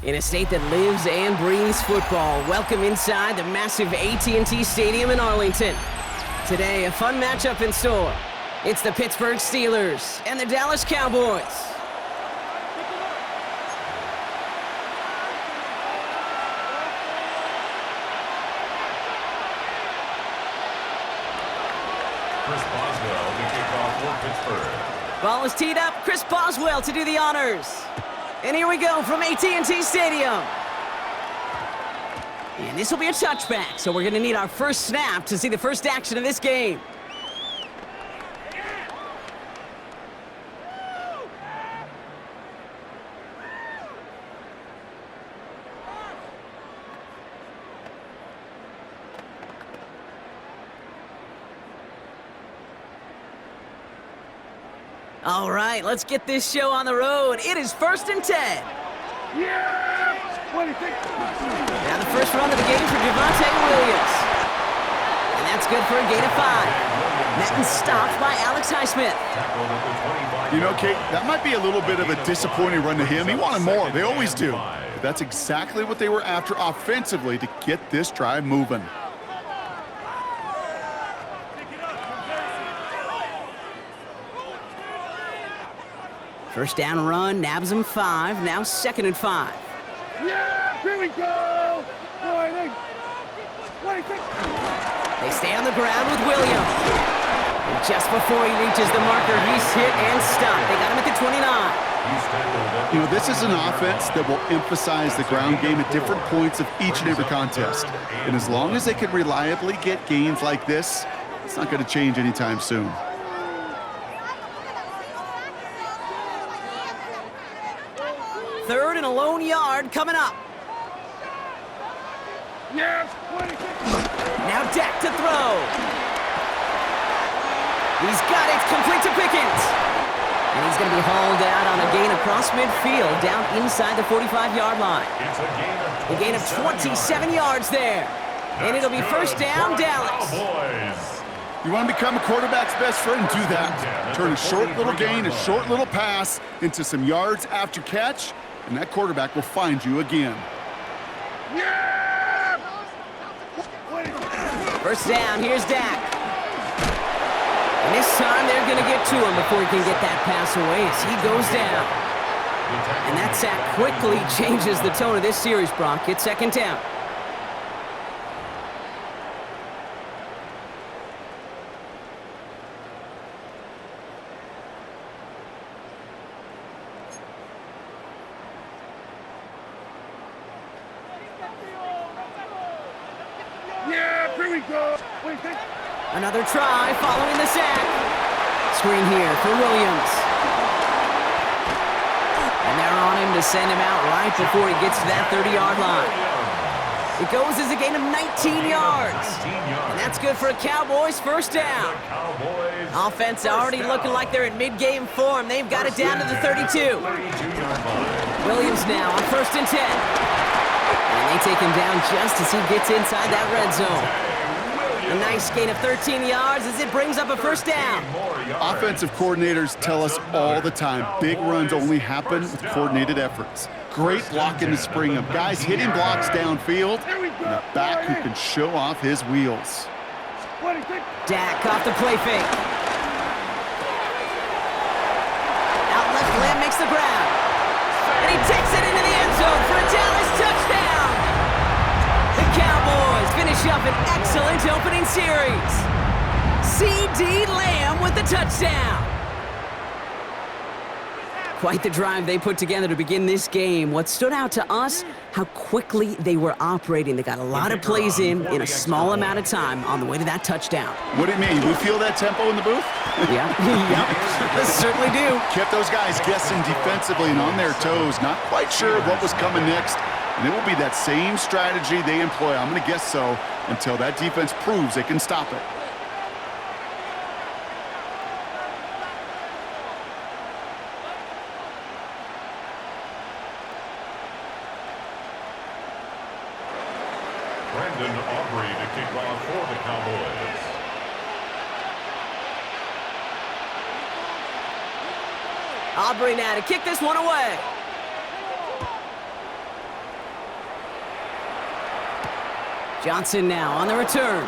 In a state that lives and breathes football, welcome inside the massive AT&T Stadium in Arlington. Today, a fun matchup in store. It's the Pittsburgh Steelers and the Dallas Cowboys. Chris Boswell to kick off for Pittsburgh. Ball is teed up. Chris Boswell to do the honors. And here we go from AT&T Stadium. And this will be a touchback, so we're going to need our first snap to see the first action of this game. All right, let's get this show on the road. It is 1st and 10. Yeah! What do you think? Now the first run of the game for Javonte Williams. And that's good for a gain of 5. Madden stopped by Alex Highsmith. You know, Kate, that might be a little bit of a disappointing run to him. He wanted more. They always do. But that's exactly what they were after offensively to get this drive moving. First down run, nabs him 5. Now 2nd and 5. Yeah, here we go! What do you think? They stay on the ground with Williams. And just before he reaches the marker, he's hit and stopped. They got him at the 29. You know, this is an offense that will emphasize the ground game at different points of each and every contest. And as long as they can reliably get gains like this, it's not going to change anytime soon. Third and a lone yard coming up. Yes! Now Dak to throw. He's got it, complete to Pickens. And he's going to be hauled out on a gain across midfield, down inside the 45-yard line. A gain of 27 yards there. And it'll be first down, Dallas. You want to become a quarterback's best friend? Do that. Turn a short little gain, a short little pass into some yards after catch, and that quarterback will find you again. First down, here's Dak. And this time they're going to get to him before he can get that pass away as he goes down. And that sack quickly changes the tone of this series, Brock. It's 2nd down. Another try following the sack. Screen here for Williams. And they're on him to send him out right before he gets to that 30-yard line. It goes as a gain of 19 yards. And that's good for a Cowboys first down. Offense already looking like they're in mid-game form. They've got it down to the 32. Williams now on 1st and 10. And they take him down just as he gets inside that red zone. A nice gain of 13 yards as it brings up a first down. Offensive coordinators tell us all the time, big runs only happen with coordinated efforts. Great blocking to spring them. Guys hitting blocks downfield, and a back who can show off his wheels. Dak off the play fake. Out left, Lamb makes the grab. And he takes it into the end zone for a Dallas touchdown. The Cowboys finish up an excellent opening series. C.D. Lamb with the touchdown. Quite the drive they put together to begin this game. What stood out to us, how quickly they were operating. They got a lot of plays in a small amount of time on the way to that touchdown. What do you mean? We feel that tempo in the booth? Yeah, they certainly do. Kept those guys guessing defensively and on their toes, not quite sure of what was coming next. And it will be that same strategy they employ, I'm going to guess so, until that defense proves they can stop it. Brandon Aubrey to kick off for the Cowboys. Aubrey now to kick this one away. Johnson now on the return.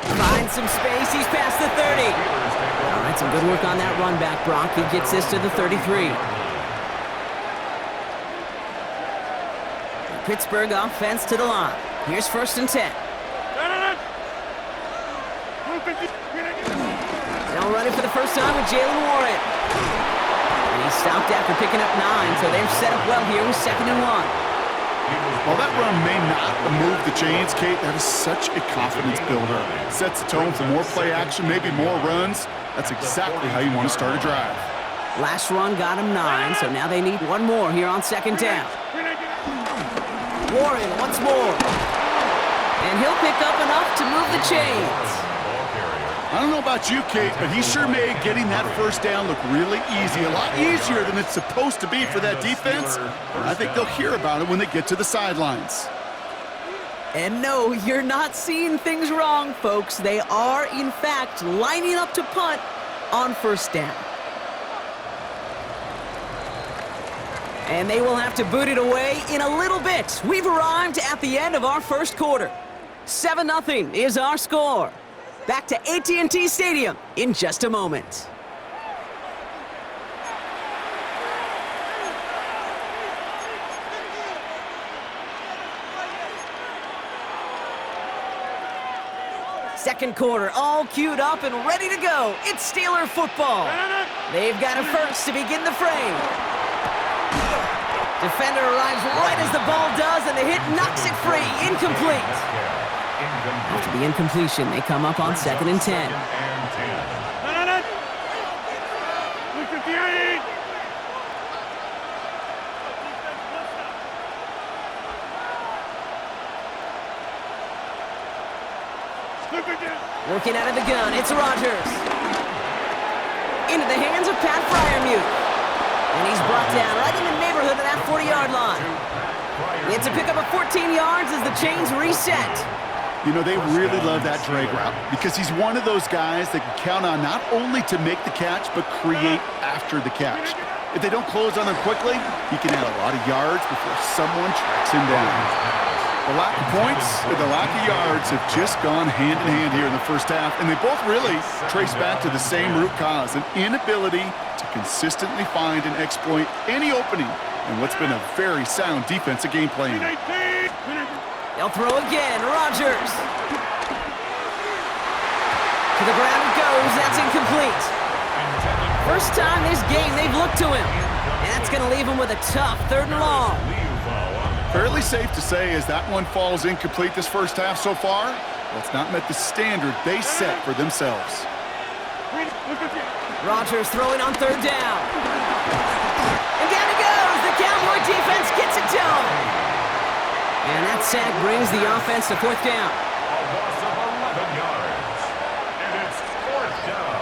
Finds some space. He's past the 30. All right, some good work on that run back, Brock. He gets this to the 33. Pittsburgh offense to the line. Here's 1st and 10. Now running for the first time with Jalen Warren. And he stopped after picking up 9, so they're set up well here with 2nd and 1. While that run may not move the chains, Kate, that is such a confidence builder. Sets the tone for more play action, maybe more runs. That's exactly how you want to start a drive. Last run got him 9, so now they need one more here on 2nd down. Warren once more. And he'll pick up enough to move the chains. I don't know about you, Kate, but he sure made getting that 1st down look really easy. A lot easier than it's supposed to be for that defense. And I think they'll hear about it when they get to the sidelines. And no, you're not seeing things wrong, folks. They are, in fact, lining up to punt on 1st down. And they will have to boot it away in a little bit. We've arrived at the end of our 1st quarter. 7-0 is our score. Back to AT&T Stadium in just a moment. Second quarter, all queued up and ready to go. It's Steeler football. They've got a first to begin the frame. Defender arrives right as the ball does, and the hit knocks it free. Incomplete. After the incompletion, they come up on 2nd and 10. Working out of the gun, it's Rodgers. Into the hands of Pat Freiermuth. And he's brought down right in the neighborhood of that 40-yard line. It's a pickup of 14 yards as the chains reset. You know, they really love that drag route because he's one of those guys that can count on not only to make the catch, but create after the catch. If they don't close on him quickly, he can add a lot of yards before someone tracks him down. The lack of points and the lack of yards have just gone hand in hand here in the 1st half, and they both really trace back to the same root cause, an inability to consistently find and exploit any opening in what's been a very sound defensive game plan. They'll throw again. Rodgers. To the ground it goes. That's incomplete. First time this game they've looked to him. And that's going to leave him with a tough 3rd and long. Fairly safe to say as that one falls incomplete this 1st half so far, well, it's not met the standard they set for themselves. Rodgers throwing on 3rd down. And down it goes. The Cowboy defense gets it done. And that sack brings the offense to 4th down. A loss of 11 yards. And it's 4th down.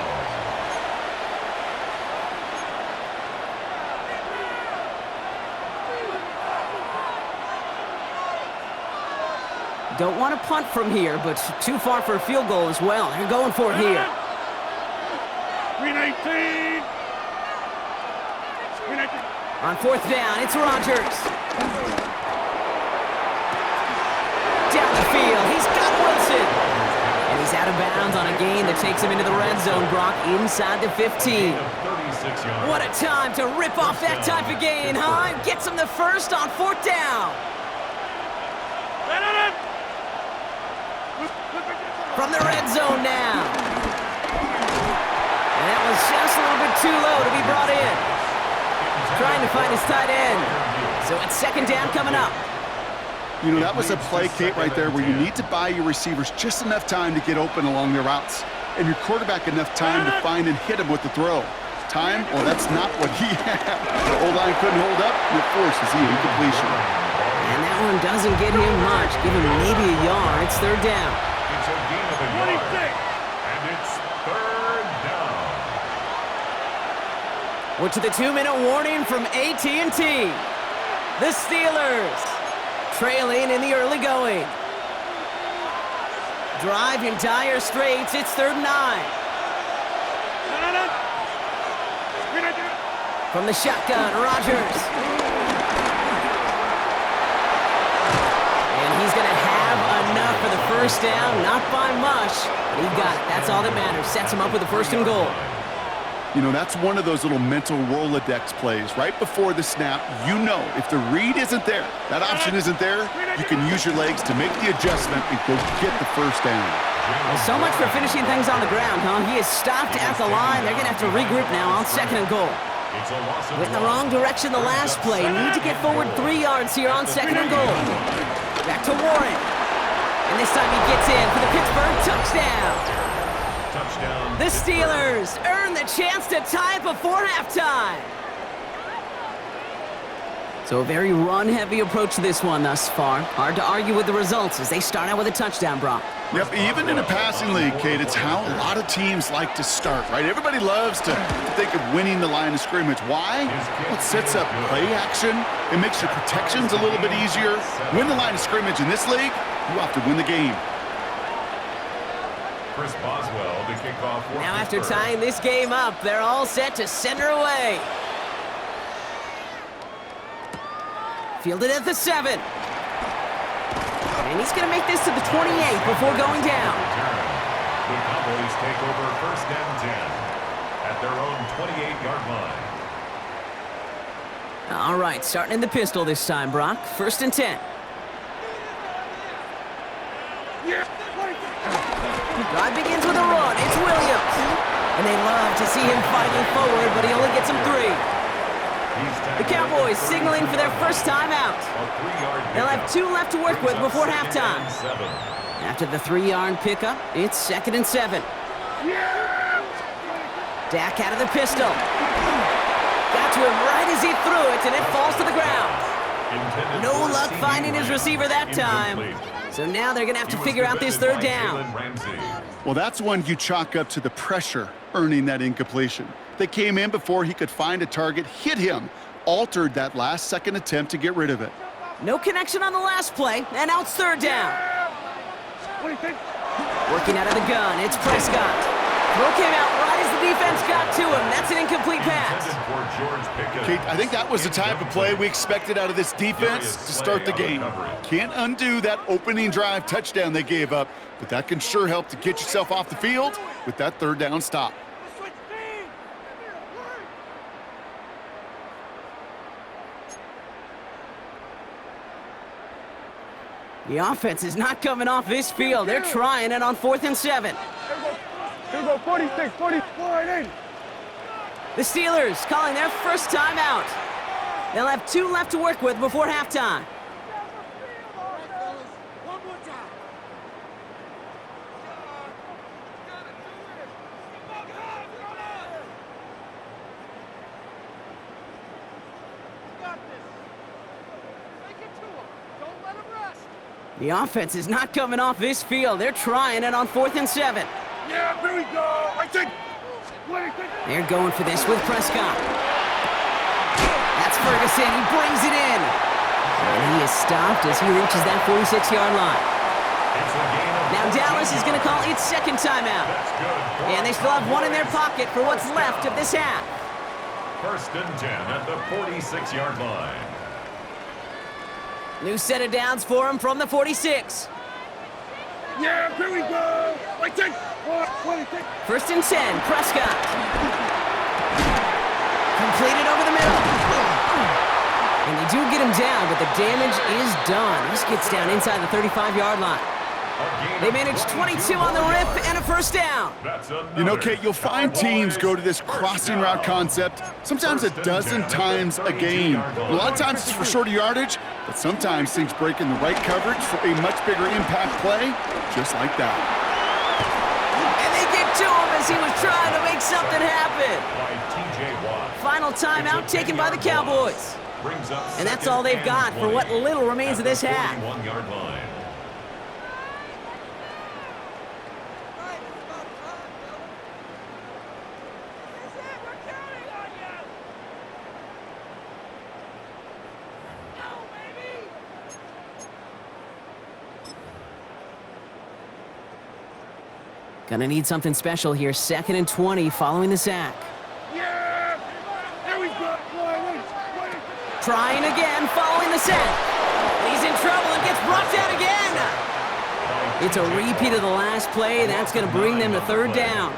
Don't want to punt from here, but too far for a field goal as well. They're going for it here. 319. On 4th down, it's Rodgers. Down the field, he's got Wilson. And he's out of bounds on a gain that takes him into the red zone, Brock, inside the 15. What a time to rip off that type of gain, huh? Gets him the first on 4th down. From the red zone now. And that was just a little bit too low to be brought in. Trying to find his tight end. So it's 2nd down coming up. You know, that was a play, Kate, right there where you need to buy your receivers just enough time to get open along their routes and your quarterback enough time to find and hit him with the throw. Time? Well, that's not what he had. The O-line couldn't hold up, and it forces the incompletion. And that one doesn't get him much. Give him maybe a yard. It's 3rd down. It's a gain of a yard. And it's 3rd down. We're to the 2-minute warning from AT&T. The Steelers trailing in the early going. Drive in dire straits. It's 3rd and 9. From the shotgun, Rodgers. And he's going to have first down, not by much. But he got it. That's all that matters. Sets him up with a 1st and goal. You know, that's one of those little mental Rolodex plays. Right before the snap, you know if the read isn't there, that option isn't there, you can use your legs to make the adjustment and go get the first down. Well, so much for finishing things on the ground, huh? He is stopped at the line. They're going to have to regroup now on 2nd and goal. Went in the wrong direction the last play. Need to get forward 3 yards here on 2nd and goal. Back to Warren. And this time he gets in for the Pittsburgh touchdown. The Steelers earn the chance to tie it before halftime. So a very run-heavy approach to this one thus far. Hard to argue with the results as they start out with a touchdown, Brock. Yep, even in a passing league, Kate, it's how a lot of teams like to start, right? Everybody loves to think of winning the line of scrimmage. Why? Well, it sets up play action. It makes your protections a little bit easier. Win the line of scrimmage in this league, you have to win the game. Chris Boswell to kick off. Now after tying this game up, they're all set to center away. Fielded at the 7. And he's going to make this to the 28 before going down. The Cowboys take over 1st and 10 at their own 28-yard line. All right, starting in the pistol this time, Brock. 1st and 10. Drive begins with a run. It's Williams. And they love to see him fighting forward, but he only gets him 3. The Cowboys signaling for their first time out. They'll have 2 left to work with before halftime. After the 3-yard pickup, it's 2nd and 7. Dak out of the pistol. Got to him right as he threw it, and it falls to the ground. No luck finding his receiver that time. So now they're going to have to figure out this 3rd down. Well, that's one you chalk up to the pressure earning that incompletion. They came in before he could find a target, hit him, altered that last-second attempt to get rid of it. No connection on the last play, and now it's 3rd down. Working out of the gun, it's Prescott. Throw came out right as the defense got to him. That's an incomplete pass. Kate, I think that was the type of play we expected out of this defense to start the game. Can't undo that opening drive touchdown they gave up, but that can sure help to get yourself off the field with that 3rd down stop. The offense is not coming off this field. They're trying it on 4th and 7. Here we go, 46, 44, The Steelers calling their first timeout. They'll have 2 left to work with before halftime. The offense is not coming off this field. They're trying it on 4th and 7. Yeah, here we go. They're going for this with Prescott. That's Ferguson. He brings it in. And he is stopped as he reaches that 46-yard line. Now Dallas is going to call its 2nd timeout. And they still have 1 in their pocket for what's left of this half. 1st and 10 at the 46-yard line. New set of downs for him from the 46. Yeah, here we go. 1st and 10, Prescott. Completed over the middle. And they do get him down, but the damage is done. This gets down inside the 35-yard line. They managed 22 on the rip and a 1st down. You know, Kate, you'll find teams go to this crossing route concept sometimes a dozen times a game. A lot of times it's for shorter yardage, but sometimes things break in the right coverage for a much bigger impact play, just like that. And they get to him as he was trying to make something happen. Final timeout taken by the Cowboys. And that's all they've got for what little remains of this half. Gonna need something special here. 2nd and 20 following the sack. Yeah! There we go! Trying again following the sack. He's in trouble and gets brought down again. It's a repeat of the last play. That's going to bring them to third down.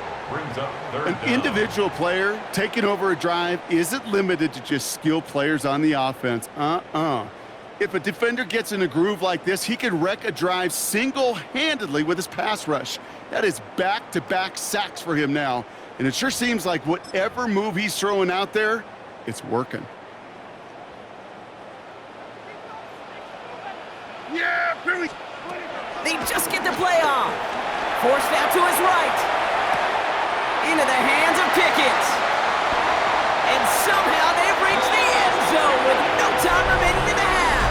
An individual player taking over a drive isn't limited to just skilled players on the offense. If a defender gets in a groove like this, he can wreck a drive single-handedly with his pass rush. That is back-to-back sacks for him now. And it sure seems like whatever move he's throwing out there, it's working. Yeah, Billy. They just get the play off. Forced out to his right. Into the hands of Pickett. And somehow they've reached the end zone with no time remaining in the half.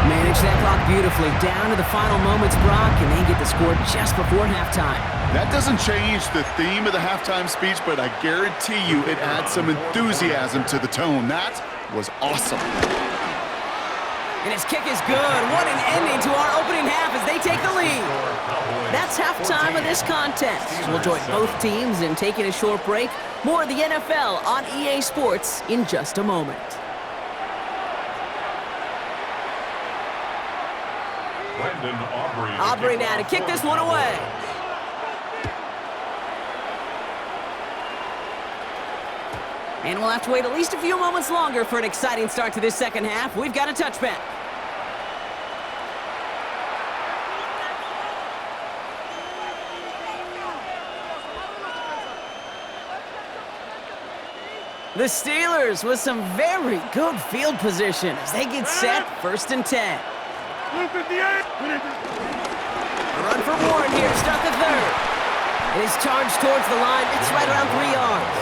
Manage that clock beautifully. Down to the final moments, Brock, and they get the score just before halftime. That doesn't change the theme of the halftime speech, but I guarantee you it adds some enthusiasm to the tone. That was awesome. And his kick is good. What an ending to our opening half as they take the lead. That's halftime of this contest. We'll join both teams in taking a short break. More of the NFL on EA Sports in just a moment. Aubrey now to kick this one away. And we'll have to wait at least a few moments longer for an exciting start to this second half. We've got a touchback. The Steelers with some very good field position as they get set, 1st and 10. A run for Warren here to start the third. It is charged towards the line. It's right around 3 yards.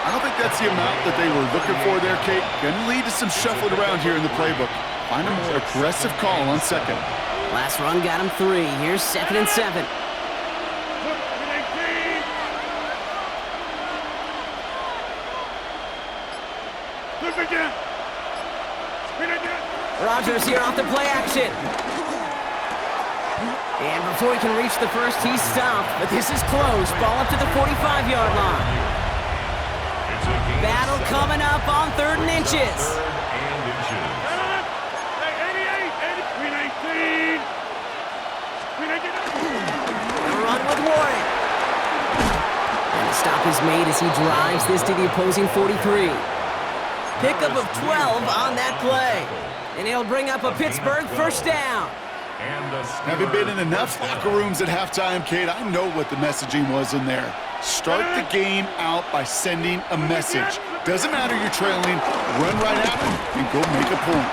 I don't think that's the amount that they were looking for there, Kate. Going to lead to some shuffling around here in the playbook. Find a more aggressive call on second. Last run got him 3. Here's 2nd and 7. Rodgers here off the play action. And before he can reach the first, he's stopped. But this is close. Ball up to the 45-yard line. Battle coming up on 3rd and inches. A run with Warren. And the stop is made as he drives this to the opposing 43. Pickup of 12 on that play. And he'll bring up a Pittsburgh 1st down. Having been in enough locker rooms at halftime, Kate, I know what the messaging was in there. Start the game out by sending a message. Doesn't matter you're trailing, run right at them and go make a point.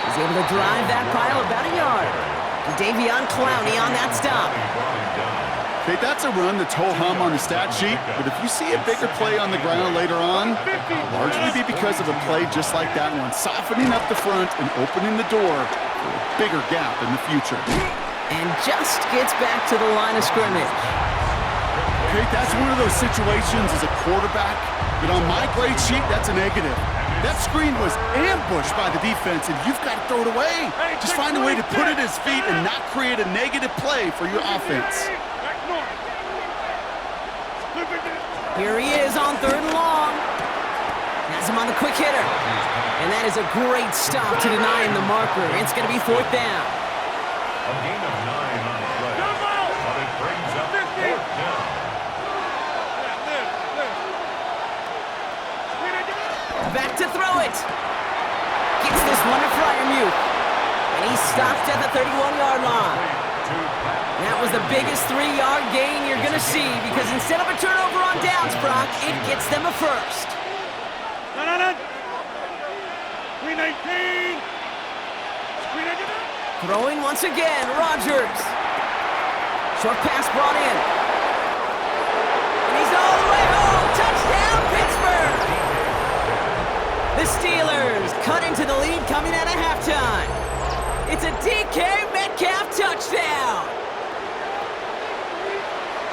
He's able to drive that pile about a yard. Davion Clowney on that stop. Kate, that's a run that's ho-hum on the stat sheet, but if you see a bigger play on the ground later on, it'll largely be because of a play just like that one, softening up the front and opening the door for a bigger gap in the future. And just gets back to the line of scrimmage. Kate, that's one of those situations as a quarterback that on my grade sheet, that's a negative. That screen was ambushed by the defense, and you've got to throw it away. Just find a way to put it at his feet and not create a negative play for your offense. Here he is on 3rd and long. Has him on the quick hitter. And that is a great stop to deny him the marker. It's going to be 4th down. A gain of 9 on the play. But it brings up 4th down. Back to throw it. Gets this one to Freiermuth. And he's stopped at the 31-yard line. That was the biggest 3-yard gain you're going to see because instead of a turnover on downs, Brock, it gets them a 1st. 319. Throwing once again, Rodgers. Short pass brought in. And he's all the way home. Touchdown, Pittsburgh. The Steelers cut into the lead coming out of halftime. It's a DK Metcalf touchdown.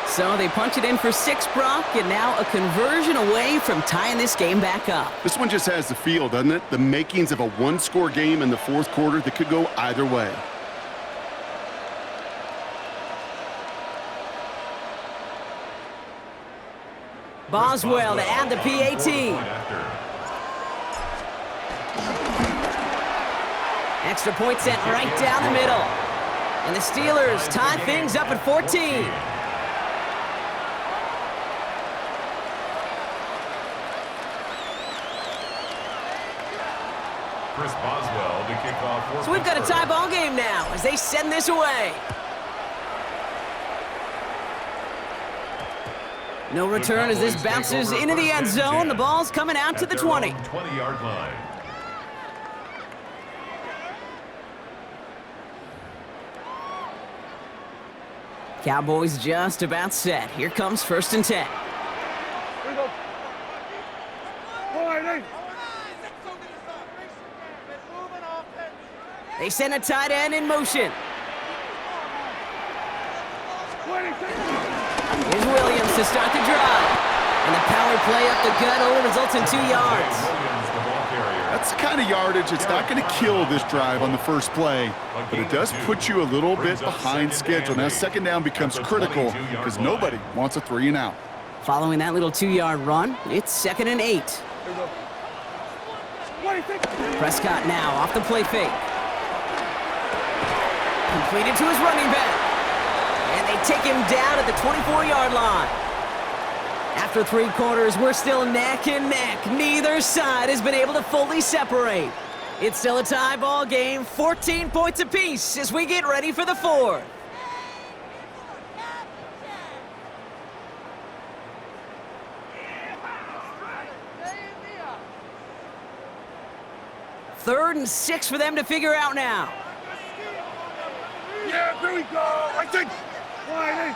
So they punch it in for 6, Brock, and now a conversion away from tying this game back up. This one just has the feel, doesn't it? The makings of a one-score game in the 4th quarter that could go either way. Boswell to add the PAT. Extra point sent right down the middle. And the Steelers tie things up at 14. Chris Boswell to kick off. So we've got a tie ball game now as they send this away. No return as this bounces into the end zone. The ball's coming out to the 20. 20-yard line. Cowboys just about set. Here comes 1st and 10. Here we go. Line 8. They send a tight end in motion. 26. Here's Williams to start the drive. And the power play up the gut only results in 2 yards. That's the kind of yardage it's not going to kill this drive on the first play, but it does put you a little bit behind schedule. Now, 2nd down becomes critical because nobody wants a 3 and out. Following that little 2-yard run, it's 2nd and 8. Here we go. 26. Prescott now off the play fake. Completed to his running back. And they take him down at the 24-yard line. After 3 quarters, we're still neck and neck. Neither side has been able to fully separate. It's still a tie ball game, 14 points apiece as we get ready for the 4th. Third and 6 for them to figure out now. Yeah, here we go. I think. Line 8.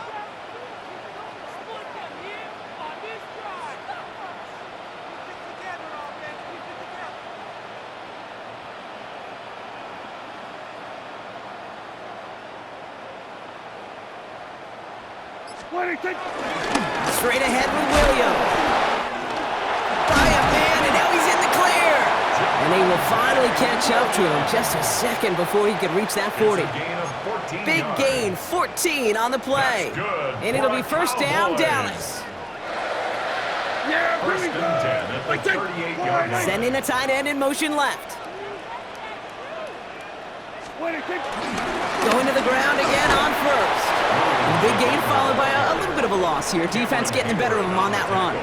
Straight ahead with Williams. By a man, and now he's in the clear. And they will finally catch up to him just a second before he could reach that 40. Big gain, 14 on the play. And it'll be 1st down, Dallas. Yeah, here we go. Sending a tight end in motion left. Going to the ground again on 1st. Big gain followed by a little bit of a loss here. Defense getting the better of him on that run.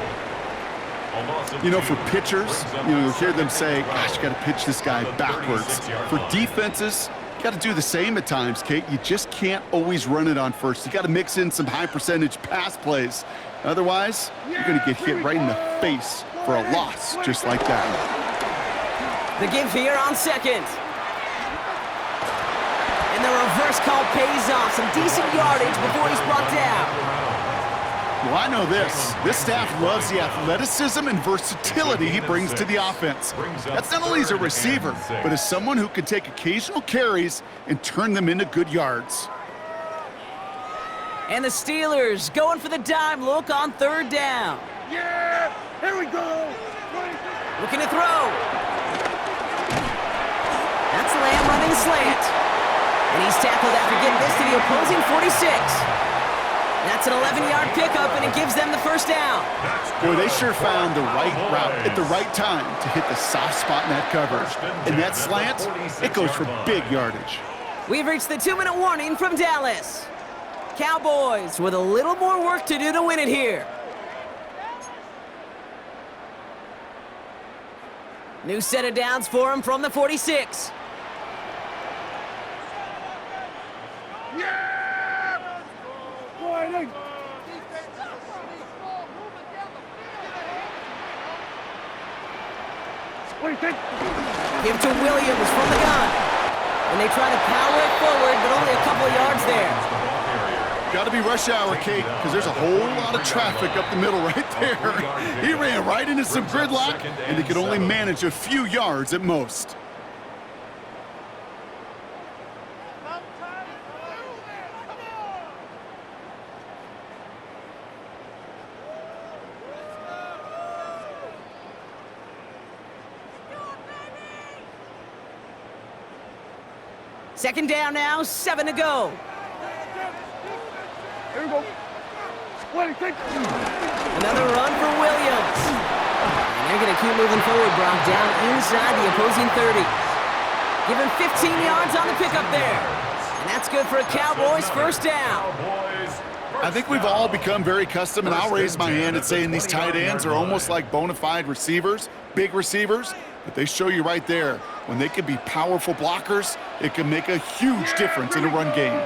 You know, for pitchers, you'll hear them say, gosh, you got to pitch this guy backwards. For defenses, you got to do the same at times, Kate. You just can't always run it on 1st. You got to mix in some high-percentage pass plays. Otherwise, you're going to get hit right in the face for a loss just like that. The give here on 2nd. And the reverse call pays off. Some decent yardage before he's brought down. Well, I know this. This staff loves the athleticism and versatility he brings to the offense. That's not only as a receiver, but as someone who can take occasional carries and turn them into good yards. And the Steelers going for the dime look on 3rd down. Yeah, here we go. Looking to throw. That's Lamb running slant. And he's tackled after getting this to the opposing 46. That's an 11-yard pickup, and it gives them the 1st down. Boy, they sure found the right route at the right time to hit the soft spot in that coverage. And that slant, it goes for big yardage. We've reached the 2-minute warning from Dallas. Cowboys with a little more work to do to win it here. New set of downs for him from the 46. Give to Williams from the gun. And they try to power it forward, but only a couple of yards there. Got to be rush hour, Kate, because there's a whole lot of traffic up the middle right there. He ran right into some gridlock, and he could only manage a few yards at most. Second down now, 7 to go. Here we go. Another run for Williams. And they're going to keep moving forward, Brock, down inside the opposing 30. Give him 15 yards on the pickup there. And that's good for a Cowboys first down. I think we've all become very accustomed, and I'll raise my hand and saying these tight ends are almost like bona fide receivers, big receivers, but they show you right there, when they can be powerful blockers, it can make a huge difference in a run game.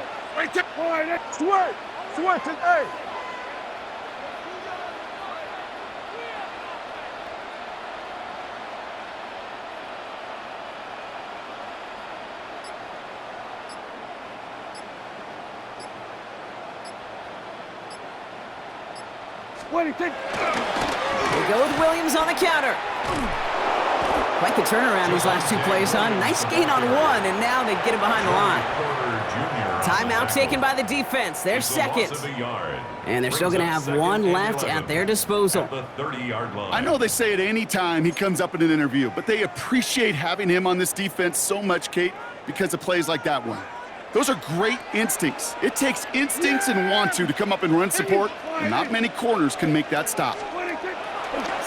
They go with Williams on the counter. Quite the turnaround these last two plays, huh? Nice gain on one, and now they get it behind the line. Timeout taken by the defense. They're second. And they're still going to have one left at their disposal. I know they say it any time he comes up in an interview, but they appreciate having him on this defense so much, Kate, because of plays like that one. Those are great instincts. It takes instincts and want to come up and run support, and not many corners can make that stop.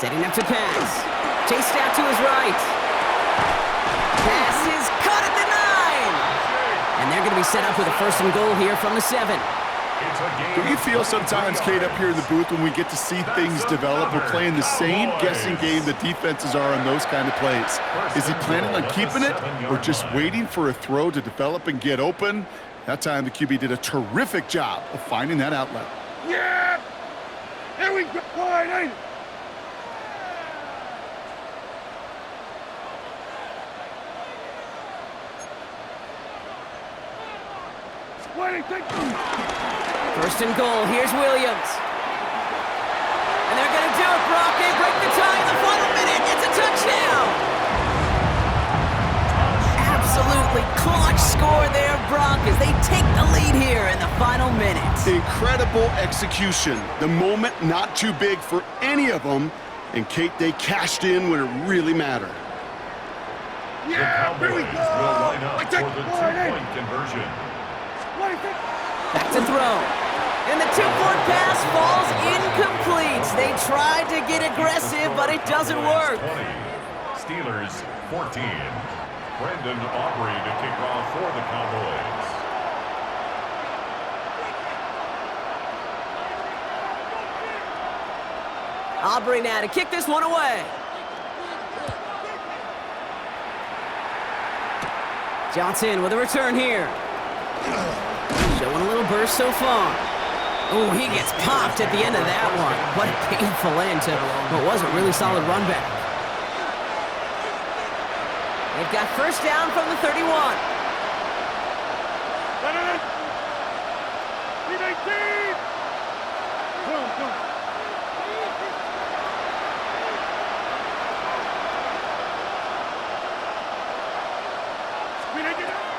Setting up to pass. Chased out to his right. Pass is caught at the 9. And they're going to be set up with a first and goal here from the 7. Do you feel sometimes, Kate, up here in the booth when we get to see things develop, we're playing the same guessing game the defenses are on those kind of plays? Is he planning on keeping it or just waiting for a throw to develop and get open? That time the QB did a terrific job of finding that outlet. Yeah! Here we go! Wide. First and goal. Here's Williams. And they're going to do it, Brock. They break the tie in the final minute. It's a touchdown. Absolutely clutch score there, Brock, as they take the lead here in the final minute. Incredible execution. The moment not too big for any of them. And, Kate, they cashed in when it really mattered. Yeah, here we go! Will line up for the two-point conversion. Back to throw. And the two-point pass falls incomplete. They tried to get aggressive, but it doesn't work. 20, Steelers 14. Brandon Aubrey to kick off for the Cowboys. Aubrey now to kick this one away. Johnson with a return here. Showing a little burst so far. Oh, he gets popped at the end of that one. What a painful end to what was a really solid run back. They've got first down from the 31.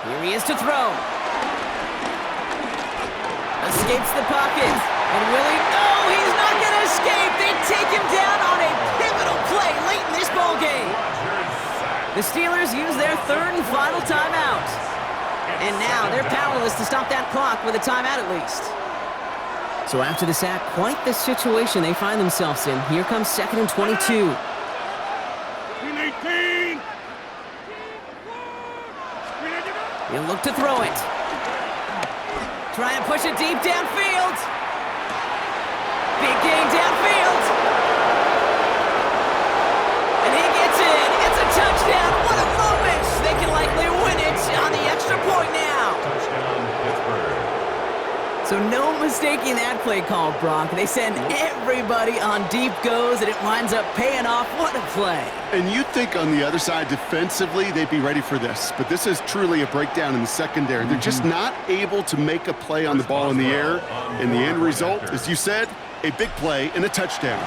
Here he is to throw. Escapes the pocket. And Willie, no, he's not going to escape. They take him down on a pivotal play late in this ball game. The Steelers use their third and final timeout. And now they're powerless to stop that clock with a timeout at least. So after the sack, quite the situation they find themselves in. Here comes 2nd and 22. He'll look to throw it. Try and push it deep downfield. Big gain downfield. And he gets in. It's a touchdown. What a moment. They can likely win it on the extra point now. Touchdown, Pittsburgh. So no mistaking that play call, Brock. They send everybody on deep goes, and it winds up paying off. What a play. And you'd think on the other side, defensively, they'd be ready for this. But this is truly a breakdown in the secondary. They're just not able to make a play on the ball in the air. And the end result, as you said, a big play and a touchdown.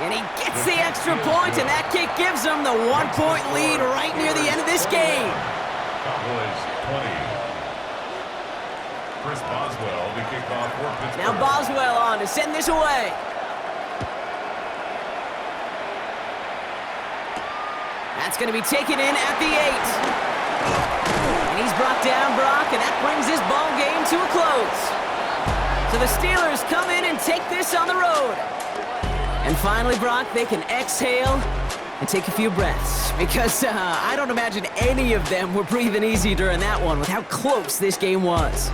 And he gets the extra point, and that kick gives them the 1-point lead right near the end of this game. Cowboys 20. Chris Boswell to kick off for Pittsburgh. Now Boswell on to send this away. That's going to be taken in at the 8. And he's brought down, Brock, and that brings this ball game to a close. So the Steelers come in and take this on the road. And finally, Brock, they can exhale and take a few breaths, because I don't imagine any of them were breathing easy during that one with how close this game was.